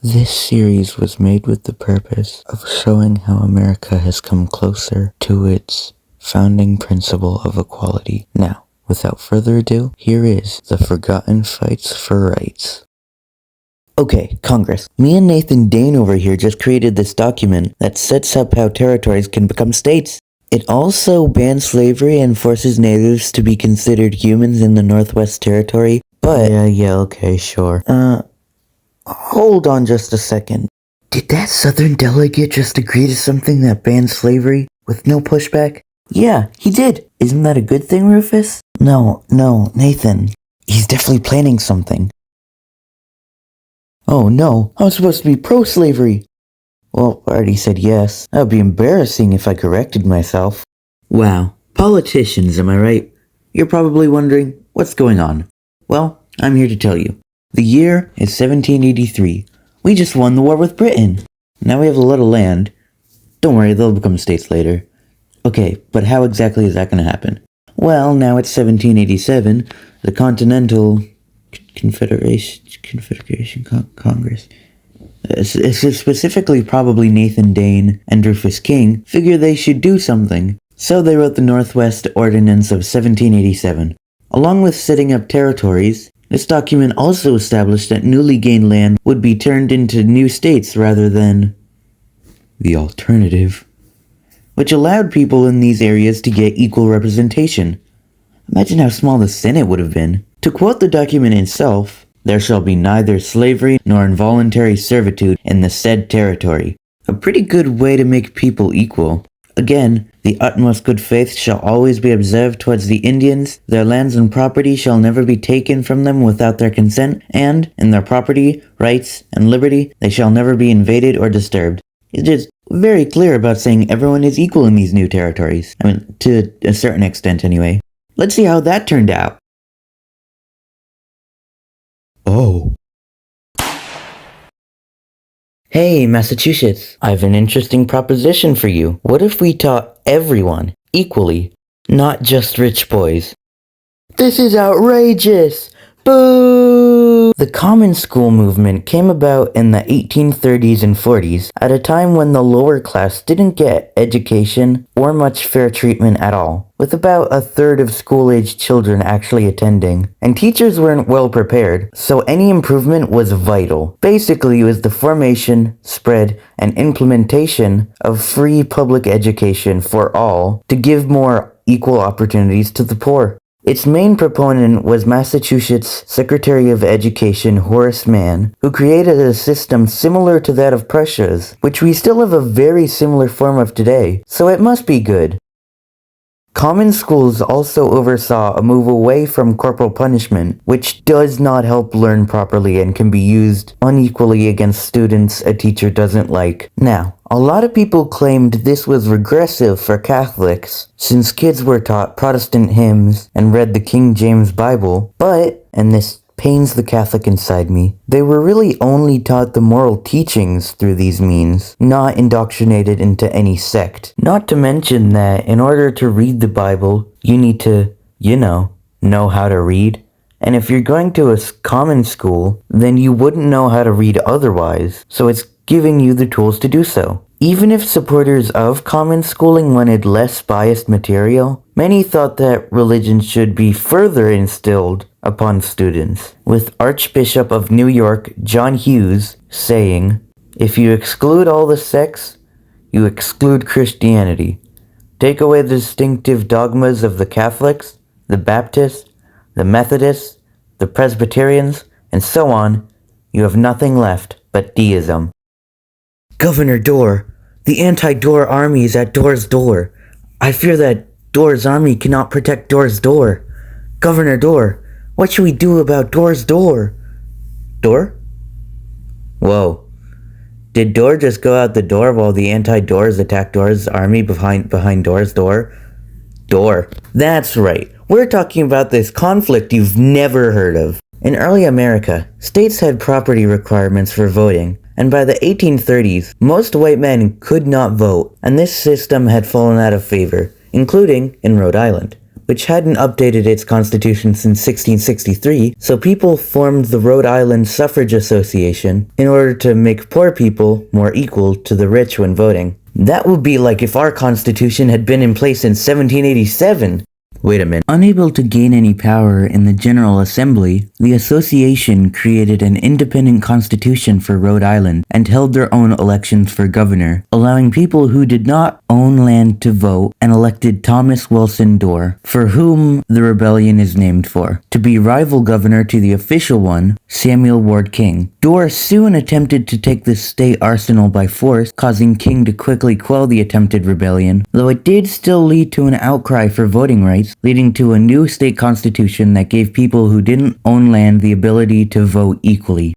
This series was made with the purpose of showing how America has come closer to its founding principle of equality. Now, without further ado, here is the Forgotten Fights for Rights. Okay, Congress. Me and Nathan Dane over here just created this document that sets up how territories can become states. It also bans slavery and forces natives to be considered humans in the Northwest Territory, but... Yeah, okay, sure. Hold on just a second. Did that Southern delegate just agree to something that bans slavery with no pushback? Yeah, he did. Isn't that a good thing, Rufus? No, Nathan. He's definitely planning something. Oh no, I'm supposed to be pro-slavery. Well, I already said yes. That would be embarrassing if I corrected myself. Wow, politicians, am I right? You're probably wondering, what's going on? Well, I'm here to tell you. The year is 1783. We just won the war with Britain. Now we have a lot of land. Don't worry, they'll become states later. Okay, but how exactly is that going to happen? Well, now it's 1787. The Continental Confederation Congress. Specifically, probably Nathan Dane and Rufus King figure they should do something. So they wrote the Northwest Ordinance of 1787. Along with setting up territories, this document also established that newly gained land would be turned into new states rather than the alternative, which allowed people in these areas to get equal representation. Imagine how small the Senate would have been. To quote the document itself, there shall be neither slavery nor involuntary servitude in the said territory. A pretty good way to make people equal. Again, the utmost good faith shall always be observed towards the Indians. Their lands and property shall never be taken from them without their consent, and in their property, rights, and liberty, they shall never be invaded or disturbed. It's just very clear about saying everyone is equal in these new territories. I mean, to a certain extent anyway. Let's see how that turned out. Oh. Hey, Massachusetts, I have an interesting proposition for you. What if we taught everyone equally, not just rich boys? This is outrageous! Boo! The common school movement came about in the 1830s and 40s at a time when the lower class didn't get education or much fair treatment at all, with about a third of school-aged children actually attending, and teachers weren't well prepared, so any improvement was vital. Basically, it was the formation, spread, and implementation of free public education for all to give more equal opportunities to the poor. Its main proponent was Massachusetts Secretary of Education Horace Mann, who created a system similar to that of Prussia's, which we still have a very similar form of today, so it must be good. Common schools also oversaw a move away from corporal punishment, which does not help learn properly and can be used unequally against students a teacher doesn't like. Now, a lot of people claimed this was regressive for Catholics, since kids were taught Protestant hymns and read the King James Bible, but, and this pains the Catholic inside me, they were really only taught the moral teachings through these means, not indoctrinated into any sect. Not to mention that in order to read the Bible, you need to, know how to read. And if you're going to a common school, then you wouldn't know how to read otherwise, so it's giving you the tools to do so. Even if supporters of common schooling wanted less biased material, many thought that religion should be further instilled upon students, with Archbishop of New York John Hughes saying, "If you exclude all the sects, you exclude Christianity. Take away the distinctive dogmas of the Catholics, the Baptists, the Methodists, the Presbyterians, and so on, you have nothing left but deism." Governor Dorr, the anti-Dorr army is at Dorr's door. I fear that Dorr's army cannot protect Dorr's door. Governor Dorr, what should we do about Dorr's door? Dorr? Whoa. Did Dorr just go out the door while the anti-Dorrs attacked Dorr's army behind Dorr's door? Dorr. That's right. We're talking about this conflict you've never heard of. In early America, states had property requirements for voting, and by the 1830s, most white men could not vote, and this system had fallen out of favor, including in Rhode Island. which hadn't updated its constitution since 1663, so people formed the Rhode Island Suffrage Association in order to make poor people more equal to the rich when voting. That would be like if our constitution had been in place in 1787. Wait a minute. Unable to gain any power in the General Assembly, the association created an independent constitution for Rhode Island and held their own elections for governor, allowing people who did not own land to vote, and elected Thomas Wilson Dorr, for whom the rebellion is named for, to be rival governor to the official one, Samuel Ward King. Dorr soon attempted to take the state arsenal by force, causing King to quickly quell the attempted rebellion, though it did still lead to an outcry for voting rights, leading to a new state constitution that gave people who didn't own land the ability to vote equally.